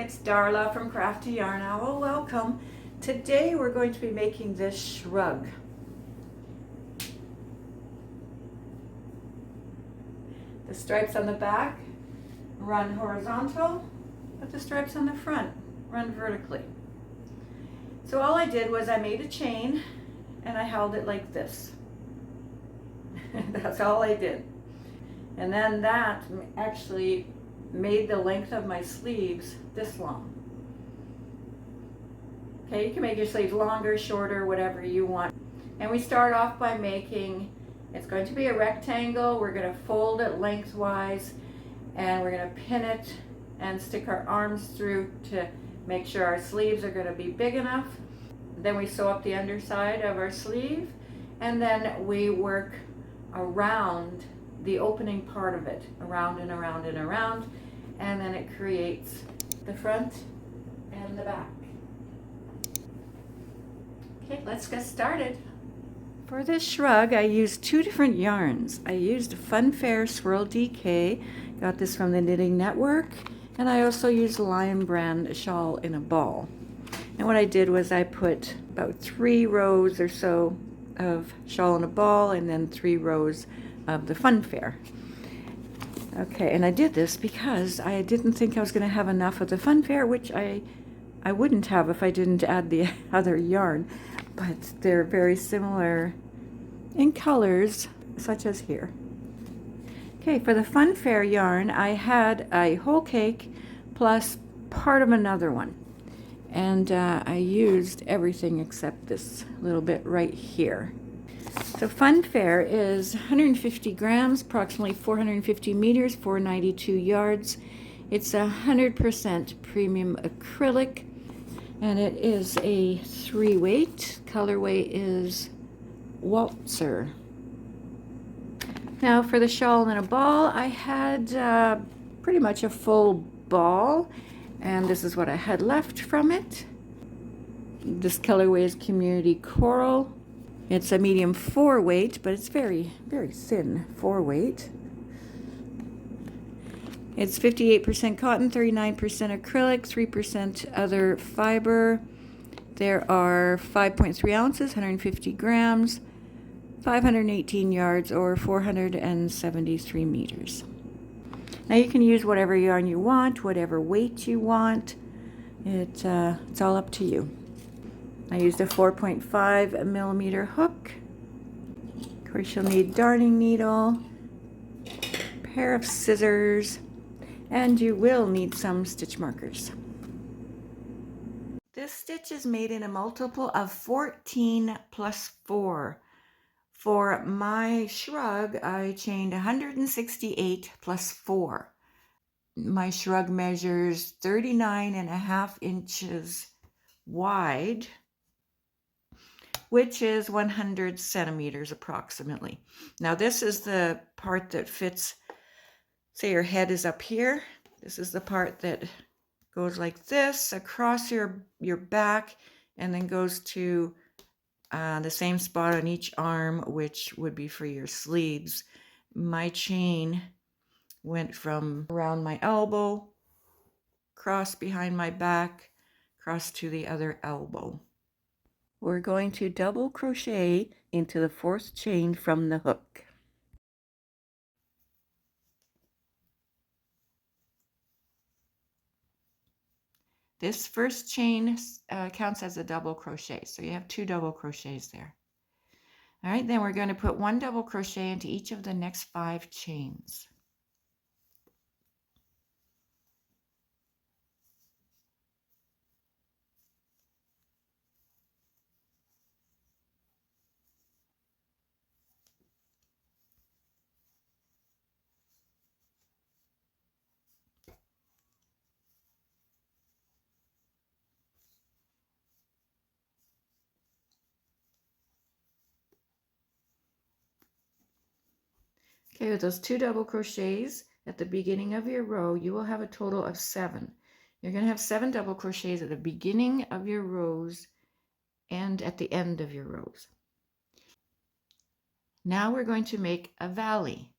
it's Darla from Crafty Yarn Owl. Welcome. Today we're going to be making this shrug. The stripes on the back run horizontal, but the stripes on the front run vertically. So all I did was I made a chain and I held it like this. That's all I did. And then that actually made the length of my sleeves this long. Okay, you can make your sleeves longer, shorter, whatever you want. And we start off by making, it's going to be a rectangle. We're going to fold it lengthwise and we're going to pin it and stick our arms through to make sure our sleeves are going to be big enough. Then we sew up the underside of our sleeve and then we work around the opening part of it, around and around and around, and then it creates the front and the back. Okay, let's get started. For this shrug, I used two different yarns. I used Funfair Swirl DK, got this from the Knitting Network, and I also used Lion Brand Shawl in a Ball. And what I did was I put about 3 rows or so of Shawl in a Ball and then 3 rows of the Funfair. Okay, and I did this because I didn't think I was going to have enough of the Funfair, which I wouldn't have if I didn't add the other yarn, but they're very similar in colors, such as here. Okay, for the Funfair yarn, I had a whole cake plus part of another one, and I used everything except this little bit right here. So Funfair is 150 grams, approximately 450 meters, 492 yards. It's 100% premium acrylic, and it is a 3-weight. Colorway is Waltzer. Now for the shawl in a ball, I had pretty much a full ball, and this is what I had left from it. This colorway is Community Coral. It's a medium 4-weight, but it's very, very thin 4-weight. It's 58% cotton, 39% acrylic, 3% other fiber. There are 5.3 ounces, 150 grams, 518 yards, or 473 meters. Now you can use whatever yarn you want, whatever weight you want. It's all up to you. I used a 4.5 millimeter hook. Of course, you'll need darning needle, a pair of scissors, and you will need some stitch markers. This stitch is made in a multiple of 14 plus 4. For my shrug, I chained 168 plus 4. My shrug measures 39.5 inches wide, which is 100 centimeters approximately. Now this is the part that fits, say your head is up here. This is the part that goes like this across your back and then goes to the same spot on each arm, which would be for your sleeves. My chain went from around my elbow, cross behind my back, cross to the other elbow. We're going to double crochet into the 4th chain from the hook. This first chain counts as a double crochet, so you have 2 double crochets there. All right, then we're going to put 1 double crochet into each of the next 5 chains. Okay, with those 2 double crochets at the beginning of your row, you will have a total of 7. You're going to have 7 double crochets at the beginning of your rows and at the end of your rows. Now we're going to make a valley.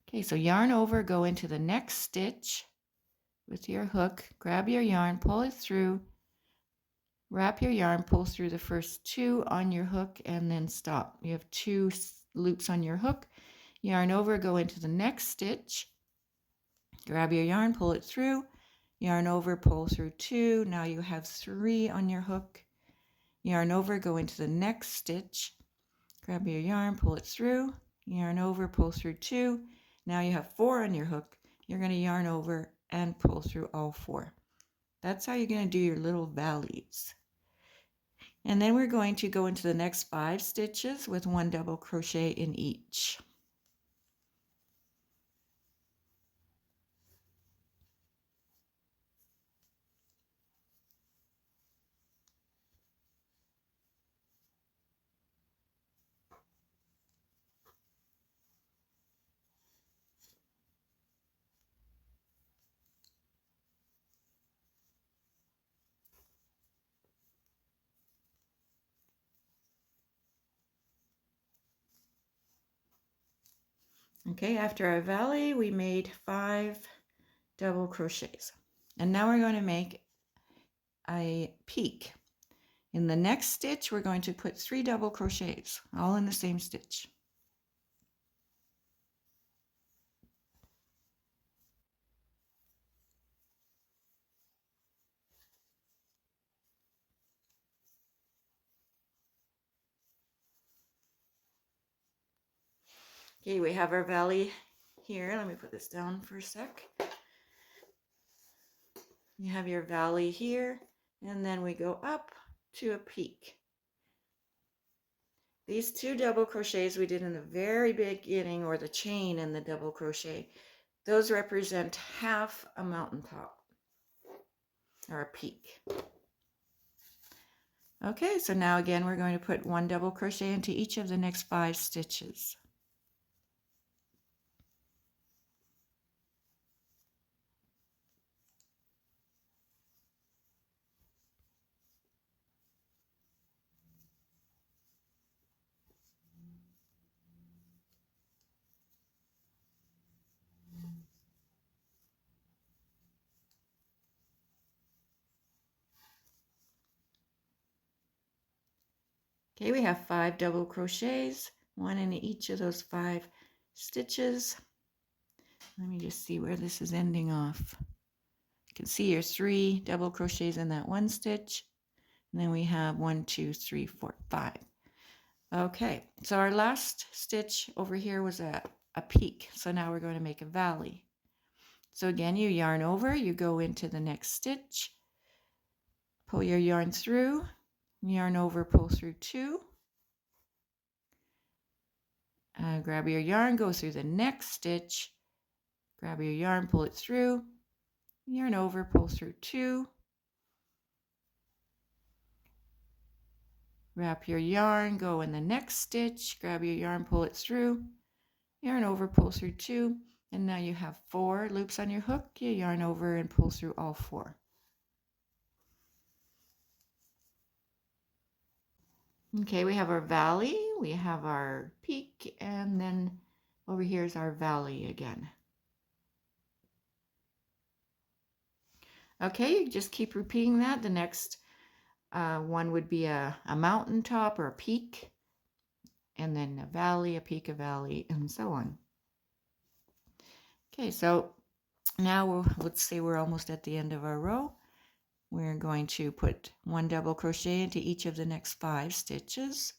Okay, so yarn over, go into the next stitch, with your hook, grab your yarn, pull it through, wrap your yarn, pull through the first 2 on your hook, and then stop. You have 2 loops on your hook, yarn over, go into the next stitch, grab your yarn, pull it through, yarn over, pull through 2. Now you have 3 on your hook, yarn over, go into the next stitch, grab your yarn, pull it through, yarn over, pull through 2. Now you have 4 on your hook. You're going to yarn over and pull through all 4. That's how you're going to do your little valleys. And then we're going to go into the next 5 stitches with 1 double crochet in each. Okay, after our valley, we made 5 double crochets. And now we're going to make a peak. In the next stitch, we're going to put 3 double crochets, all in the same stitch. Okay, we have our valley here. Let me put this down for a sec. You have your valley here, and then we go up to a peak. These 2 double crochets we did in the very beginning, or the chain in the double crochet, those represent half a mountaintop, or a peak. Okay, so now again we're going to put 1 double crochet into each of the next 5 stitches. Okay, we have 5 double crochets, 1 in each of those 5 stitches. Let me just see where this is ending off. You can see your 3 double crochets in that 1 stitch, and then we have 1, 2, 3, 4, 5. Okay, so our last stitch over here was a peak, so now we're going to make a valley. So again, you yarn over, you go into the next stitch, pull your yarn through, yarn over, pull through 2, grab your yarn, go through the next stitch, grab your yarn, pull it through, yarn over, pull through 2, wrap your yarn, go in the next stitch, grab your yarn, pull it through, yarn over, pull through 2, and now you have 4 loops on your hook. You yarn over and pull through all 4. Okay, we have our valley, we have our peak, and then over here is our valley again. Okay, you just keep repeating that. The next one would be a mountaintop or a peak, and then a valley, a peak, a valley, and so on. Okay, so now let's say we're almost at the end of our row. We're going to put 1 double crochet into each of the next 5 stitches.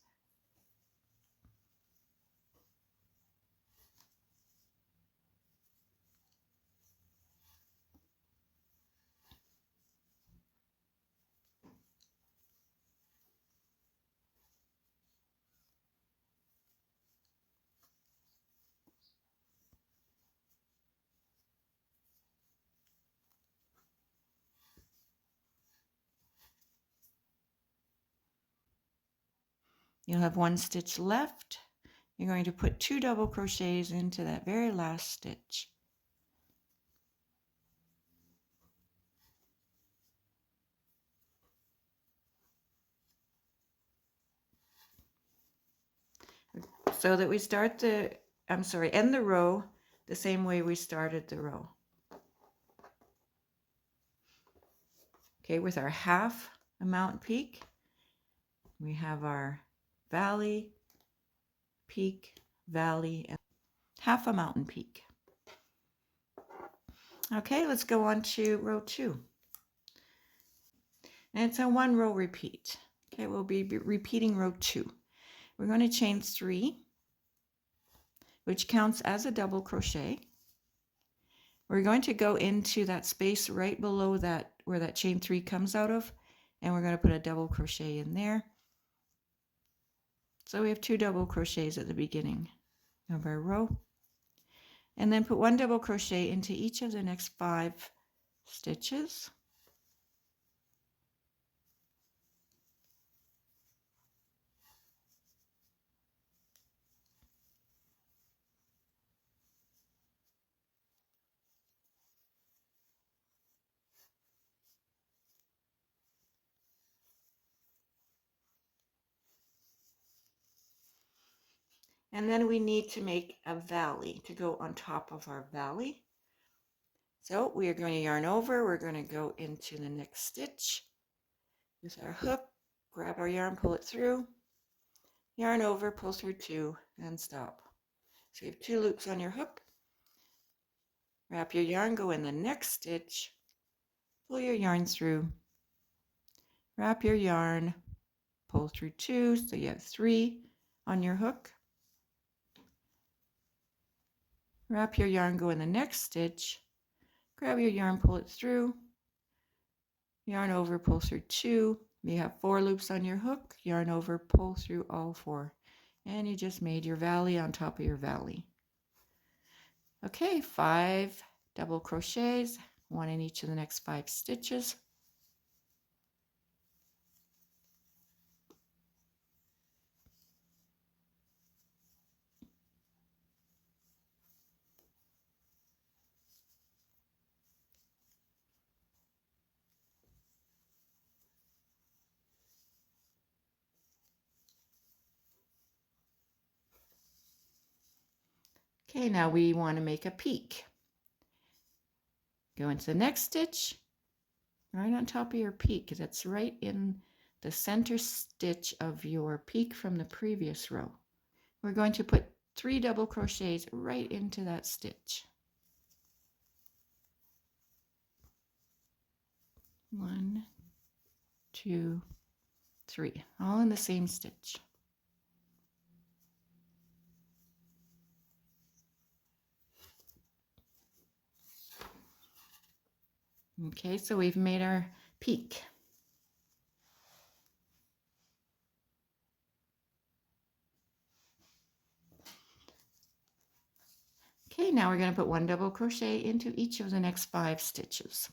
You'll have 1 stitch left. You're going to put 2 double crochets into that very last stitch. So that we start end the row the same way we started the row. Okay, with our half a mountain peak, we have our valley, peak, valley, and half a mountain peak. Okay, let's go on to row 2. And it's a 1 row repeat. Okay, we'll be repeating row 2. We're going to chain 3, which counts as a double crochet. We're going to go into that space right below that, where that chain 3 comes out of, and we're going to put a double crochet in there. So we have 2 double crochets at the beginning of our row. And then put 1 double crochet into each of the next 5 stitches. And then we need to make a valley to go on top of our valley. So we are going to yarn over, we're going to go into the next stitch with our hook, grab our yarn, pull it through, yarn over, pull through 2, and stop. So you have 2 loops on your hook, wrap your yarn, go in the next stitch, pull your yarn through, wrap your yarn, pull through 2, so you have 3 on your hook. Wrap your yarn, go in the next stitch, grab your yarn, pull it through, yarn over, pull through 2. You have 4 loops on your hook, yarn over, pull through all 4. And you just made your valley on top of your valley. Okay, 5 double crochets, 1 in each of the next 5 stitches. Okay, now we want to make a peak. Go into the next stitch, right on top of your peak. That's right in the center stitch of your peak from the previous row. We're going to put 3 double crochets right into that stitch. 1, 2, 3, all in the same stitch. Okay, so we've made our peak. Okay, now we're going to put 1 double crochet into each of the next 5 stitches.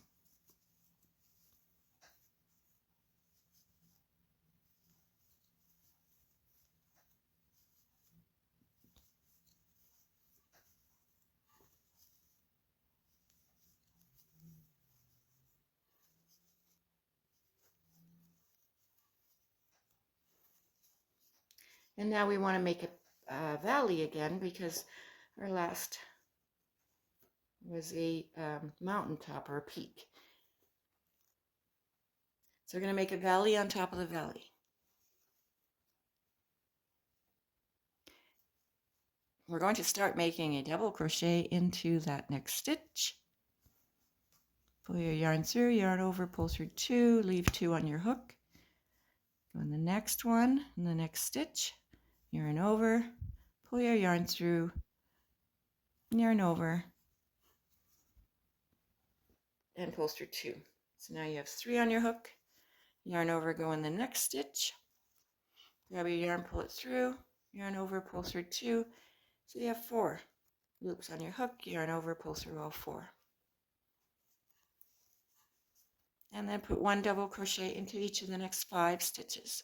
And now we want to make a valley again, because our last was a mountaintop or a peak. So we're going to make a valley on top of the valley. We're going to start making a double crochet into that next stitch. Pull your yarn through, yarn over, pull through 2, leave 2 on your hook. Go in the next one, in the next stitch, yarn over, pull your yarn through, yarn over, and pull through 2. So now you have 3 on your hook, yarn over, go in the next stitch, grab your yarn, pull it through, yarn over, pull through 2. So you have 4 loops on your hook, yarn over, pull through all 4. And then put 1 double crochet into each of the next 5 stitches.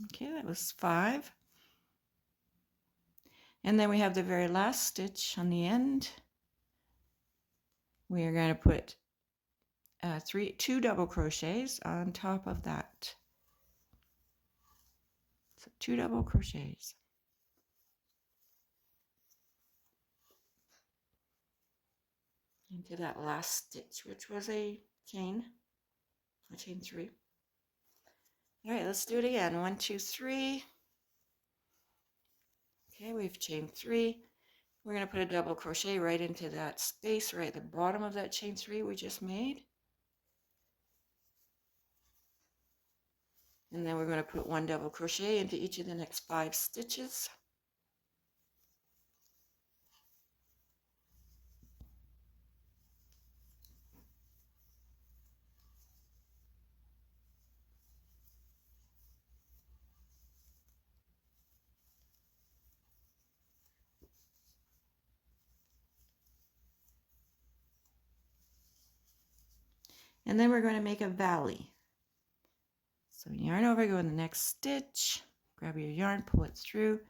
Okay, that was 5. And then we have the very last stitch on the end. We are going to put 2 double crochets on top of that. So 2 double crochets. Into that last stitch, which was a chain 3. All right, let's do it again. 1, 2, 3. Okay, we've chained 3. We're going to put a double crochet right into that space right at the bottom of that chain 3 we just made. And then we're going to put 1 double crochet into each of the next 5 stitches. And then we're going to make a valley. So yarn over, go in the next stitch, grab your yarn, pull it through,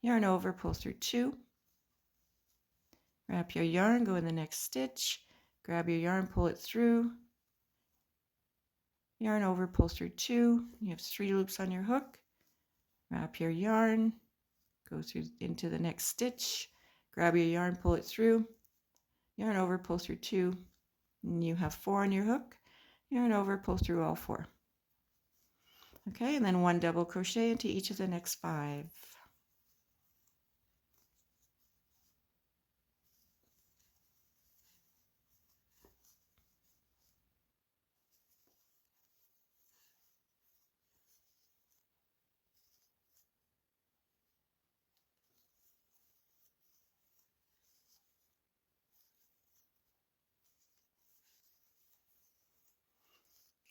yarn over, pull through 2, wrap your yarn, go in the next stitch, grab your yarn, pull it through, yarn over, pull through 2, you have 3 loops on your hook, wrap your yarn, go through into the next stitch, grab your yarn, pull it through, yarn over, pull through 2, and you have 4 on your hook, yarn over, pull through all 4. Okay, and then 1 double crochet into each of the next 5.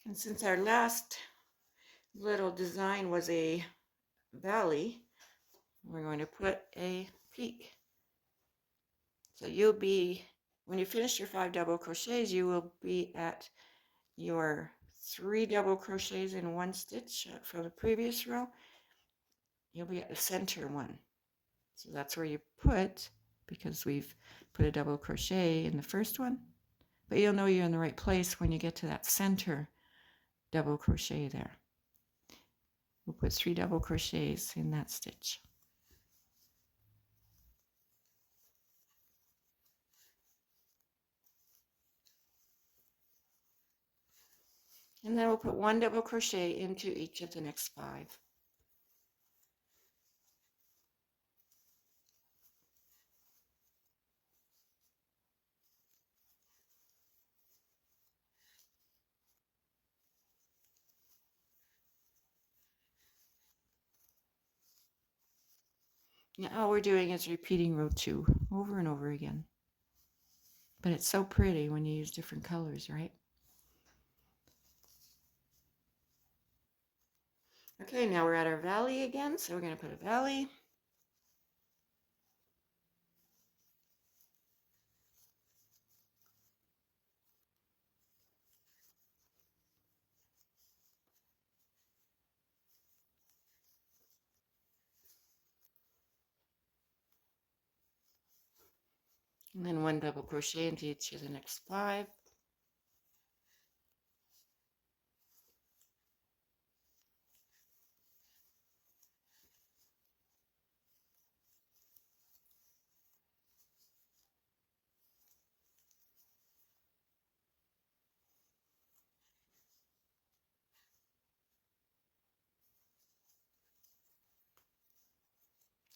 And since our last little design was a valley, we're going to put a peak. So you'll be, when you finish your 5 double crochets, you will be at your 3 double crochets in 1 stitch from the previous row. You'll be at the center one. So that's where you put, because we've put a double crochet in the first one. But you'll know you're in the right place when you get to that center double crochet there. We'll put 3 double crochets in that stitch. And then we'll put 1 double crochet into each of the next 5. Now all we're doing is repeating row 2 over and over again. But it's so pretty when you use different colors, right? Okay, now we're at our valley again, so we're going to put a valley. And then 1 double crochet into each of the next 5.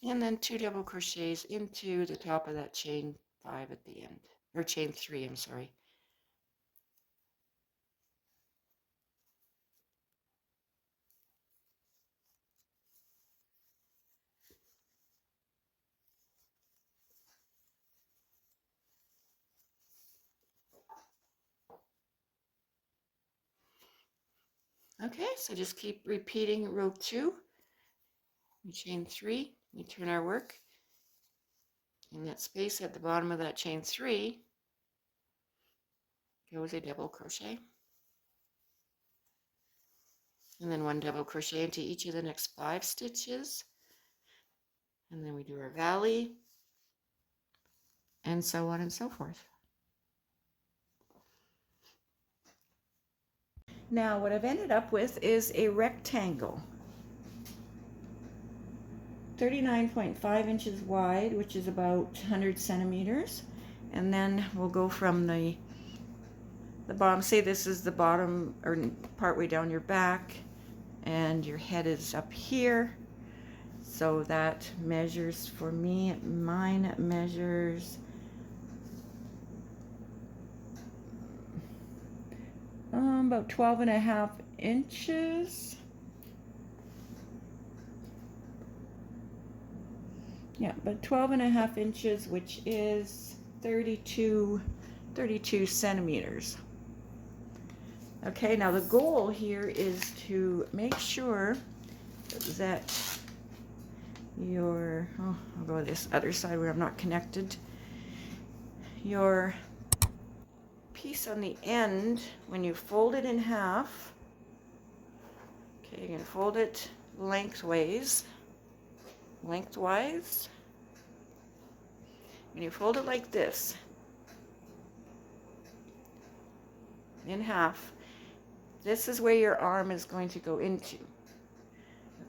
And then 2 double crochets into the top of that chain 5 at the end, or chain 3, I'm sorry. Okay, so just keep repeating row 2. We chain 3, we turn our work. In that space at the bottom of that chain 3 goes a double crochet. and then 1 double crochet into each of the next 5 stitches, and then we do our valley, and so on and so forth. Now what I've ended up with is a rectangle, 39.5 inches wide, which is about 100 centimeters, and then we'll go from the bottom. Say this is the bottom, or partway down your back, and your head is up here, so that measures for me, mine measures about 12.5 inches. Yeah, but 12.5 inches, which is 32 centimeters. Okay, now the goal here is to make sure that your, oh, I'll go to this other side where I'm not connected, your piece on the end, when you fold it in half, okay, you're going to fold it lengthwise. When you fold it like this, in half, this is where your arm is going to go into,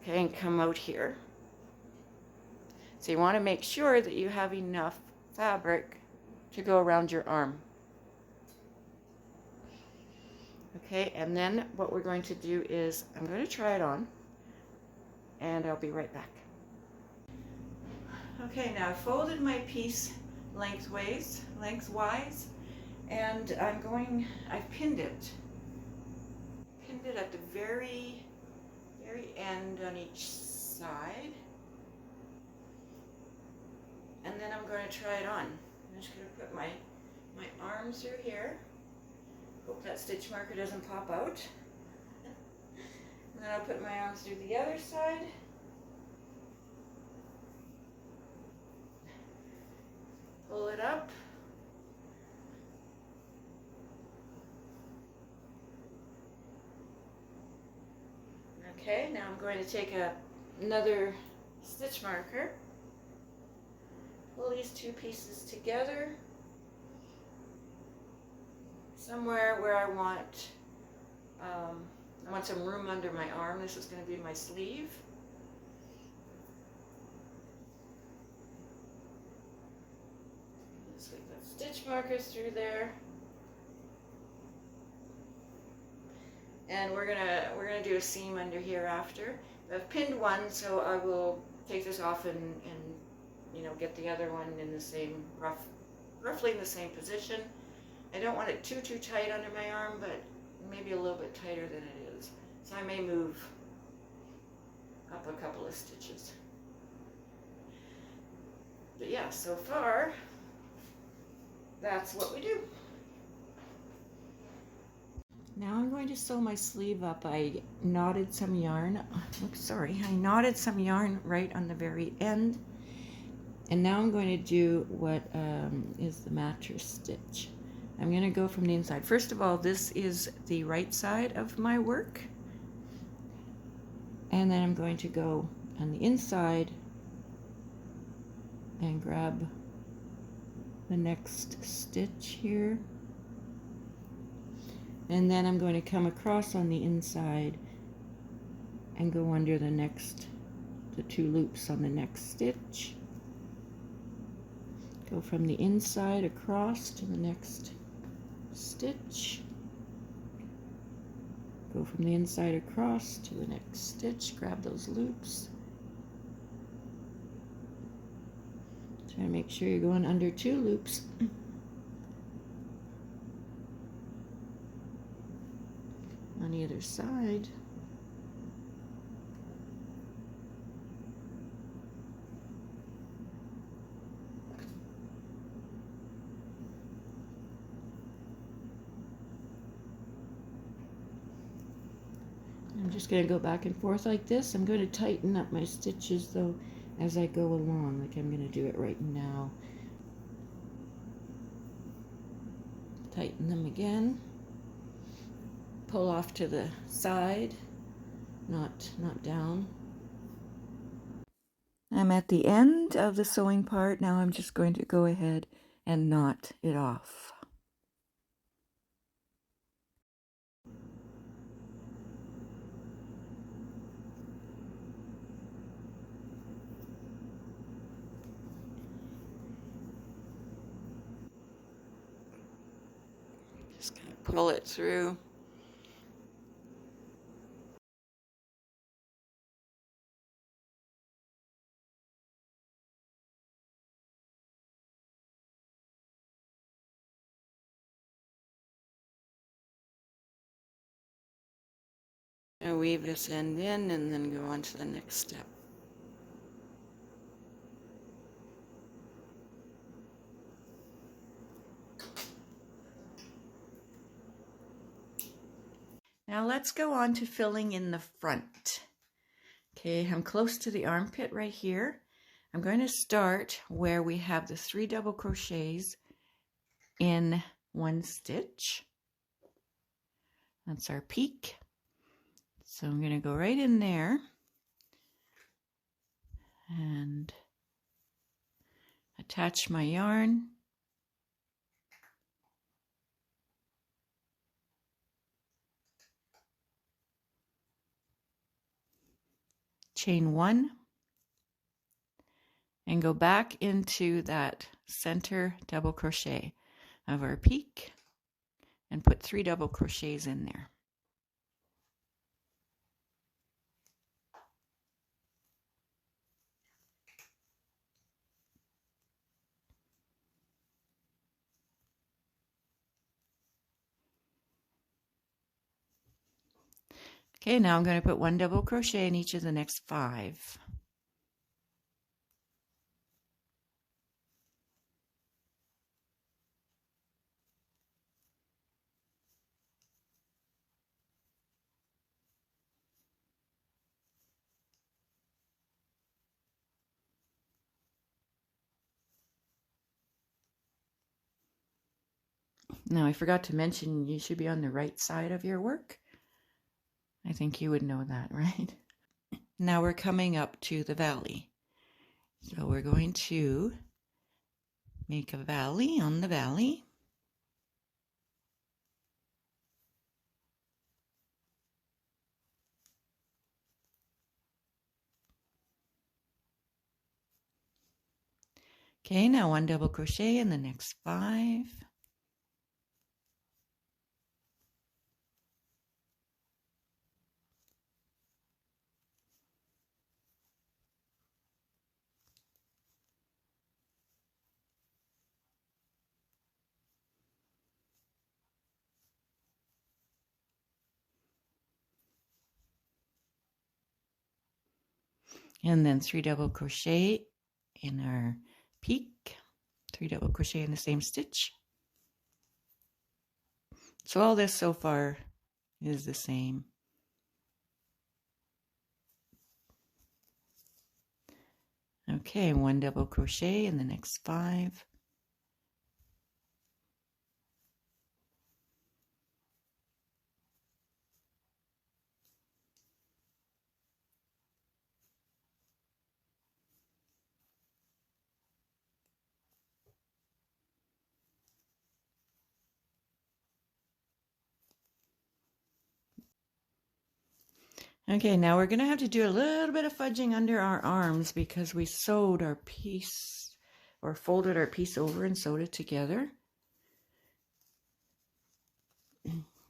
okay, and come out here. So you want to make sure that you have enough fabric to go around your arm. Okay, and then what we're going to do is, I'm going to try it on, and I'll be right back. Okay, now I've folded my piece lengthwise, and I've pinned it at the very end on each side, and then I'm going to try it on. I'm just going to put my arm through here. Hope that stitch marker doesn't pop out. And then I'll put my arm through the other side. Pull it up. Okay, now I'm going to take another stitch marker, pull these two pieces together, somewhere where I want some room under my arm. This is going to be my sleeve. Just like that stitch markers through there. And we're gonna do a seam under here after. I've pinned one, so I will take this off and get the other one in the same roughly in the same position. I don't want it too tight under my arm, but maybe a little bit tighter than it is. So I may move up a couple of stitches. But yeah, so far that's what we do. Now I'm going to sew my sleeve up. I knotted some yarn. I knotted some yarn right on the very end. And now I'm going to do what is the mattress stitch. I'm going to go from the inside. First of all, this is the right side of my work. And then I'm going to go on the inside and grab the next stitch here. And then I'm going to come across on the inside and go under the two loops on the next stitch. Go from the inside across to the next stitch. Go from the inside across to the next stitch. Grab those loops. Try to make sure you're going under two loops. On either side. I'm just going to go back and forth like this. I'm going to tighten up my stitches though as I go along, like I'm going to do it right now. Tighten them again. Pull off to the side, not down. I'm at the end of the sewing part. Now I'm just going to go ahead and knot it off. Just going to pull it through. And weave this end in and then go on to the next step. Now let's go on to filling in the front. Okay, I'm close to the armpit right here. I'm going to start where we have the 3 double crochets in 1 stitch. That's our peak. So I'm going to go right in there and attach my yarn. Chain 1 and go back into that center double crochet of our peak and put 3 double crochets in there. Okay, now I'm going to put 1 double crochet in each of the next 5. Now I forgot to mention you should be on the right side of your work. I think you would know that, right? Now we're coming up to the valley. So we're going to make a valley on the valley. Okay, now 1 double crochet in the next 5. And then 3 double crochet in our peak, 3 double crochet in the same stitch. So all this so far is the same. Okay, 1 double crochet in the next 5. Okay, now we're going to have to do a little bit of fudging under our arms because we sewed our piece or folded our piece over and sewed it together.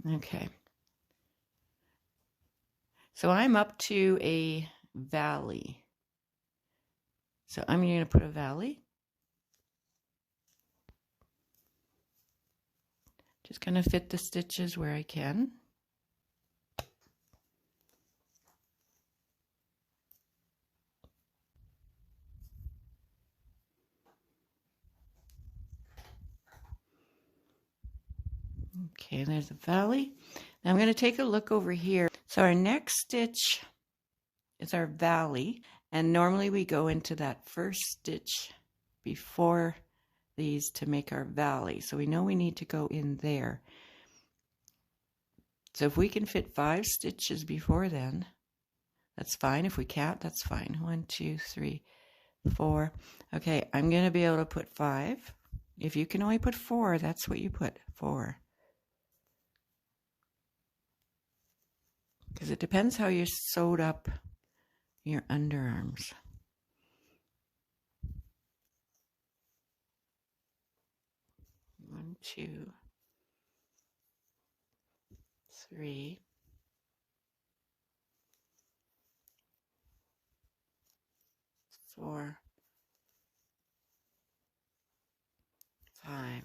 Okay. So I'm up to a valley. So I'm going to put a valley. Just going to fit the stitches where I can. Okay, there's a valley. Now I'm going to take a look over here. So our next stitch is our valley, and normally we go into that first stitch before these to make our valley. So we know we need to go in there. So if we can fit 5 stitches before then, That's fine. If we count, that's fine. 1, 2, 3, 4. Okay, I'm going to be able to put 5. If you can only put 4, that's what you put, 4. Because it depends how you sewed up your underarms. 1, 2, 3. 4, 5.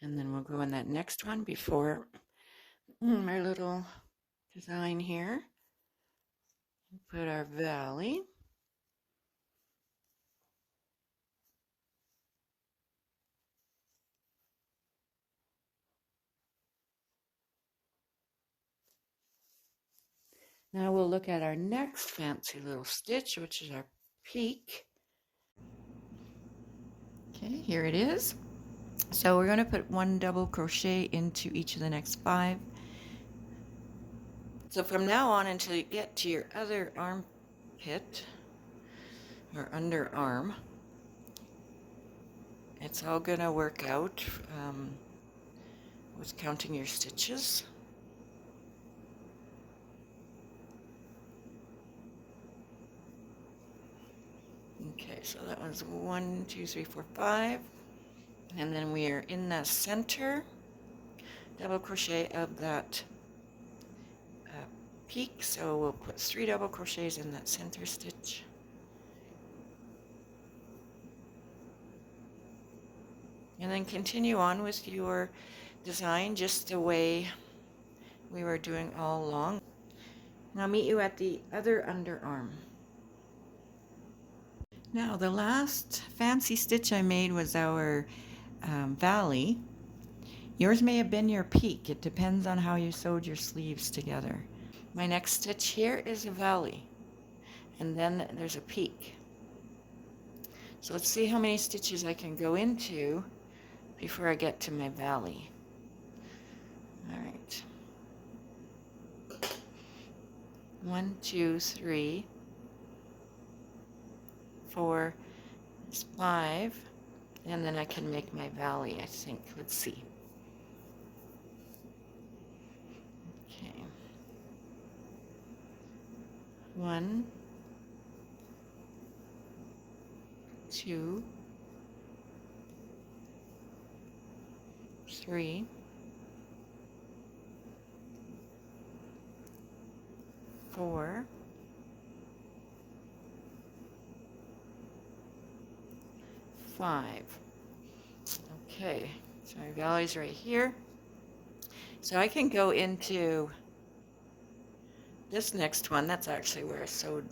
And then we'll go in that next one before our little design here. Put our valley. Now we'll look at our next fancy little stitch, which is our peak. Okay, here it is. So we're going to put 1 double crochet into each of the next 5. So from now on until you get to your other armpit or underarm, it's all going to work out with counting your stitches. Okay, so that was 1, 2, 3, 4, 5. And then we are in the center double crochet of that peak, so we'll put 3 double crochets in that center stitch. And then continue on with your design just the way we were doing all along. And I'll meet you at the other underarm. Now the last fancy stitch I made was our valley. Yours may have been your peak. It depends on how you sewed your sleeves together. My next stitch here is a valley, and then there's a peak. So let's see how many stitches I can go into before I get to my valley. All right. 1, 2, 3, 4, 5, and then I can make my valley, I think. Let's see. Okay. 1, 2, 3, 4, 5. Okay, so my valley's right here. So I can go into this next one. That's actually where I sewed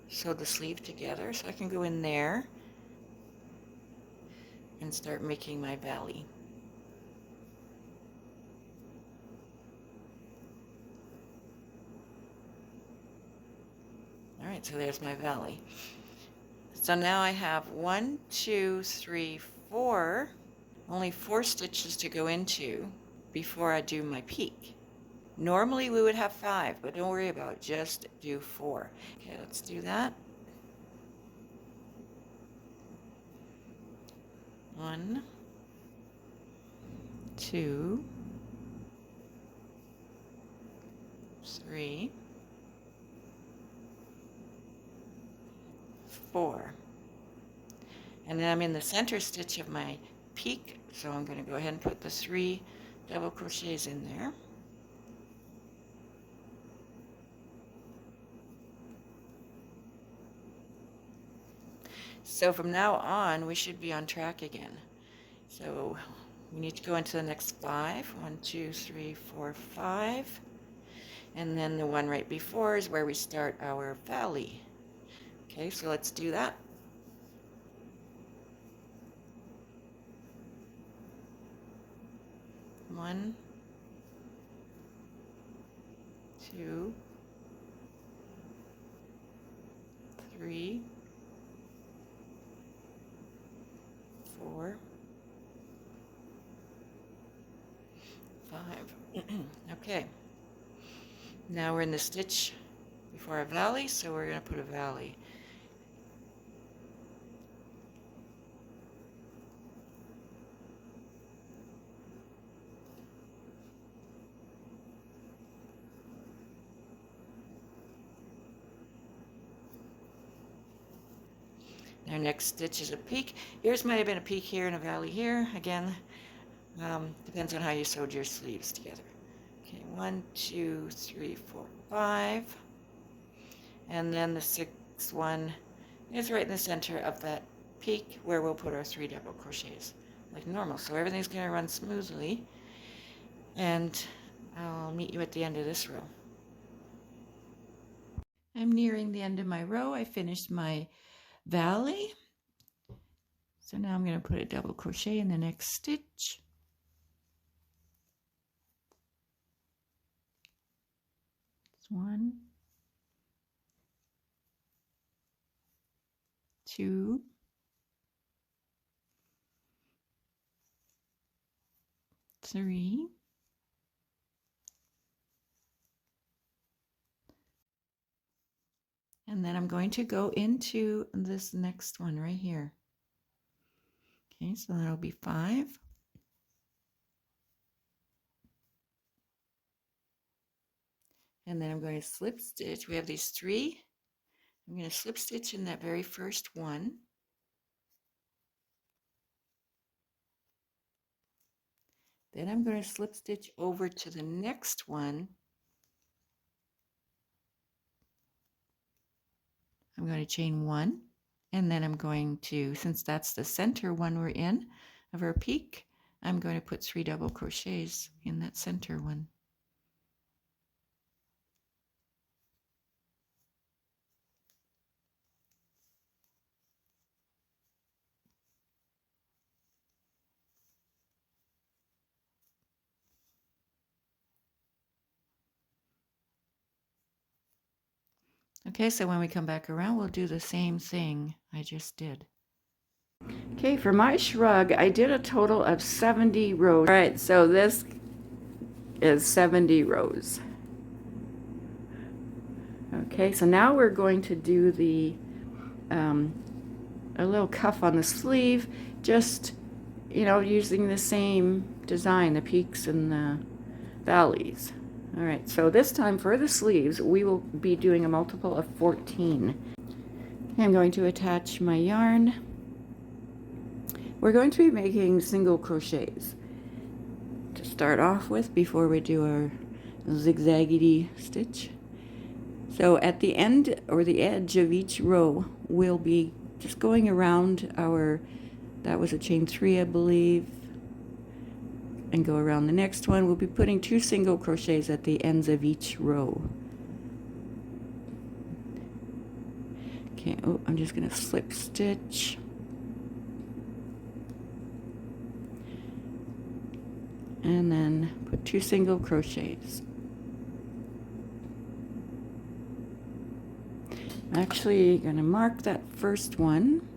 the sleeve together. So I can go in there and start making my valley. All right, so there's my valley. So now I have 1, 2, 3, 4, only 4 stitches to go into before I do my peak. Normally we would have 5, but don't worry about it, just do 4. Okay, let's do that. 1, 2, 3, 4. And then I'm in the center stitch of my peak, so I'm going to go ahead and put the 3 double crochets in there. So from now on, we should be on track again. So we need to go into the next 5. 1, 2, 3, 4, 5. And then the one right before is where we start our valley. Okay, so let's do that. One, 2, 3, 4, 5. Okay, now we're in the stitch before a valley, so we're going to put a valley. Our next stitch is a peak. Yours might have been a peak here and a valley here. Again, depends on how you sewed your sleeves together. Okay, 1, 2, 3, 4, 5. And then the 6th one is right in the center of that peak where we'll put our 3 double crochets like normal. So everything's going to run smoothly. And I'll meet you at the end of this row. I'm nearing the end of my row. I finished my valley. So now I'm going to put a double crochet in the next stitch. It's 1, 2, 3, and then I'm going to go into this next one right here. Okay, so that'll be 5. And then I'm going to slip stitch. We have these 3. I'm going to slip stitch in that very first one. Then I'm going to slip stitch over to the next one. I'm going to chain 1, and then I'm going to, since that's the center one we're in of our peak, I'm going to put 3 double crochets in that center one. Okay, so when we come back around, we'll do the same thing I just did. Okay, for my shrug, I did a total of 70 rows. All right, so this is 70 rows. Okay, so now we're going to do the a little cuff on the sleeve, just, you know, using the same design, the peaks and the valleys. All right, so this time for the sleeves, we will be doing a multiple of 14. I'm going to attach my yarn. We're going to be making single crochets to start off with before we do our zigzaggedy stitch. So at the end or the edge of each row, we'll be just going around our, that was a chain 3, I believe, and go around the next one. We'll be putting 2 single crochets at the ends of each row. Okay, oh, I'm just going to slip stitch. And then put 2 single crochets. I'm actually going to mark that first one.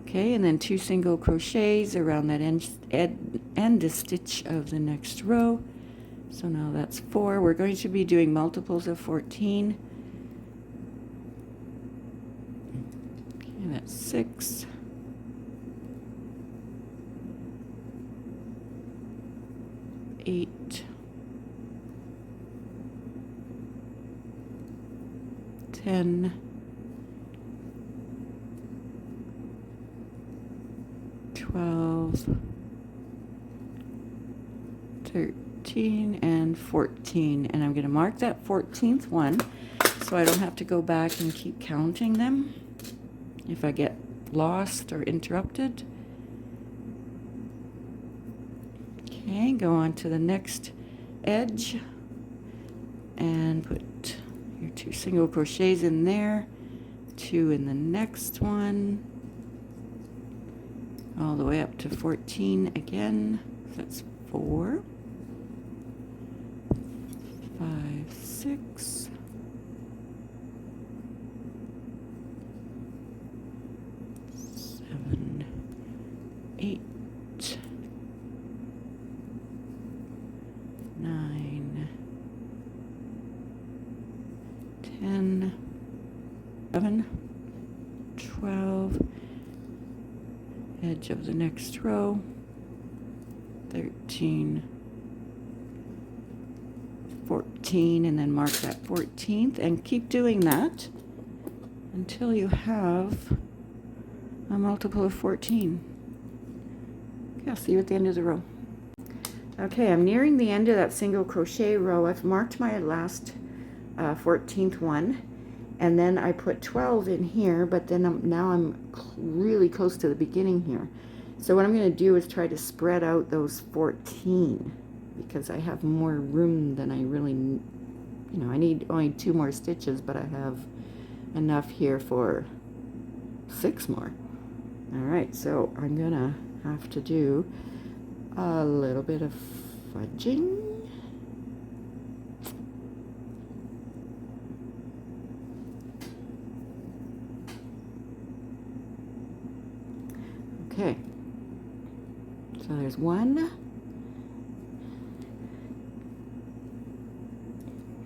Okay, and then 2 single crochets around that end stitch of the next row. So now that's 4. We're going to be doing multiples of 14. Okay, that's 6. 8. 10. 12, 13, and 14. And I'm going to mark that 14th one so I don't have to go back and keep counting them if I get lost or interrupted. Okay, go on to the next edge and put your 2 single crochets in there, 2 in the next one, all the way up to 14 again. So that's 4, 5, 6, 7, 8, 9, 10, 11, 12, edge of the next row, 13, 14, and then mark that 14th, and keep doing that until you have a multiple of 14. Okay, I'll see you at the end of the row. Okay, I'm nearing the end of that single crochet row. I've marked my last 14th one, and then I put 12 in here, but then now I'm really close to the beginning here. So what I'm going to do is try to spread out those 14, because I have more room than I really, I need only 2 more stitches, but I have enough here for 6 more. All right, so I'm gonna have to do a little bit of fudging. Okay, so there's 1,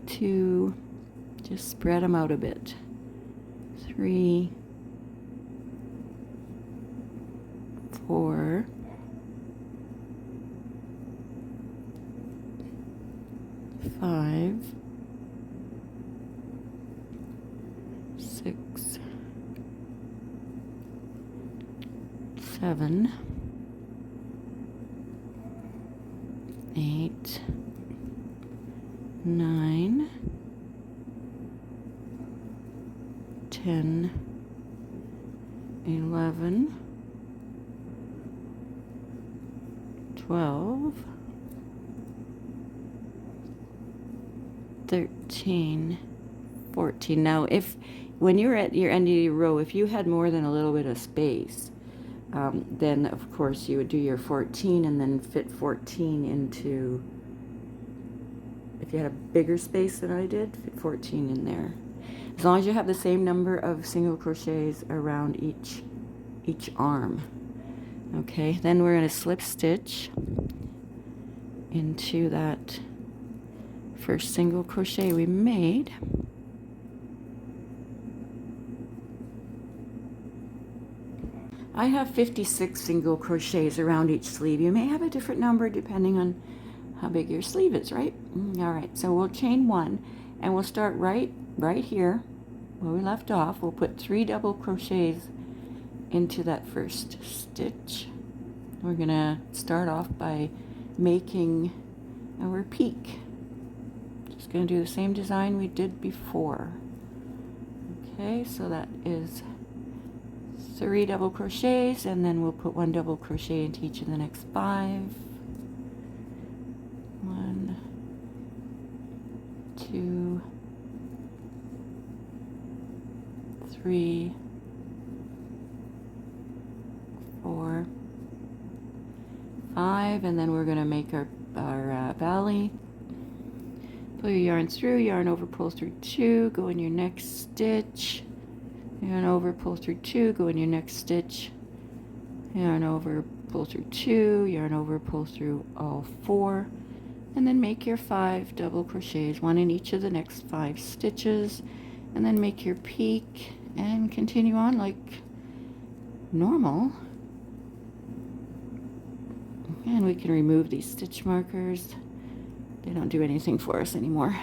2, just spread them out a bit, 3, 4, 5, 6, 7, 8, 9, 10, 11, 12, 13, 14. Now, when you're at your end of your row, if you had more than a little bit of space, then of course you would do your 14 and then fit 14 into, if you had a bigger space than I did, fit 14 in there. As long as you have the same number of single crochets around each arm. Okay, then we're going to slip stitch into that first single crochet we made. I have 56 single crochets around each sleeve. You may have a different number depending on how big your sleeve is, right? All right, so we'll chain 1 and we'll start right here where we left off. We'll put 3 double crochets into that first stitch. We're gonna start off by making our peak. Just gonna do the same design we did before. Okay, so that is 3 double crochets, and then we'll put 1 double crochet into each of the next 5. 1, 2, 3, 4, 5, and then we're going to make our valley. Pull your yarn through, yarn over, pull through 2, go in your next stitch, yarn over, pull through 2, go in your next stitch, yarn over, pull through 2, yarn over, pull through all 4, and then make your 5 double crochets, 1 in each of the next 5 stitches, and then make your peak and continue on like normal. And we can remove these stitch markers. They don't do anything for us anymore.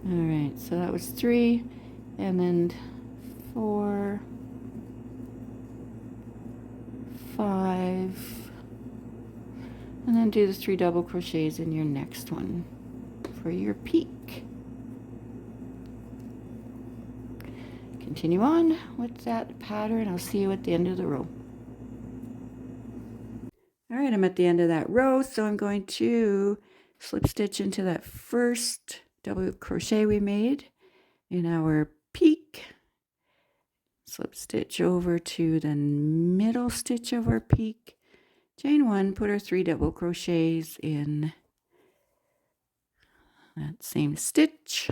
Alright, so that was 3, and then 4, 5, and then do the 3 double crochets in your next one for your peak. Continue on with that pattern. I'll see you at the end of the row. All right, I'm at the end of that row, so I'm going to slip stitch into that first double crochet we made in our peak. Slip stitch over to the middle stitch of our peak. Chain 1, put our 3 double crochets in that same stitch.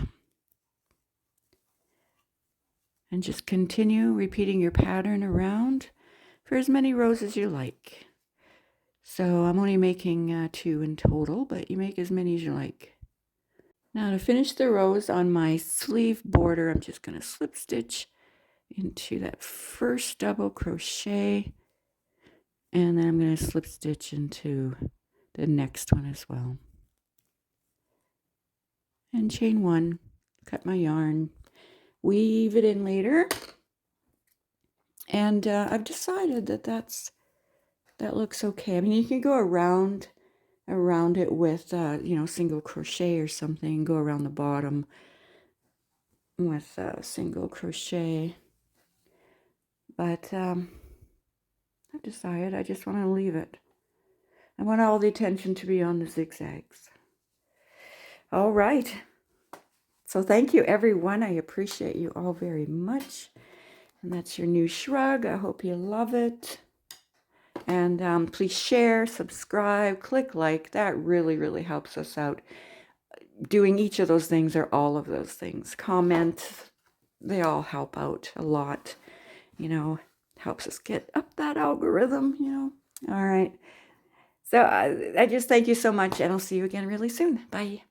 And just continue repeating your pattern around for as many rows as you like. So I'm only making 2 in total, but you make as many as you like. Now to finish the rows on my sleeve border, I'm just going to slip stitch into that first double crochet, and then I'm going to slip stitch into the next one as well. And chain 1, cut my yarn, weave it in later, and I've decided that that looks okay. I mean, you can go around it with single crochet or something, go around the bottom with single crochet, but I've decided I just want to leave it. I want all the attention to be on the zigzags. All right, so thank you everyone. I appreciate you all very much, and that's your new shrug. I hope you love it. And please share, subscribe, click like. That really, really helps us out. Doing each of those things or all of those things. Comment. They all help out a lot. Helps us get up that algorithm. All right. So I just thank you so much, and I'll see you again really soon. Bye.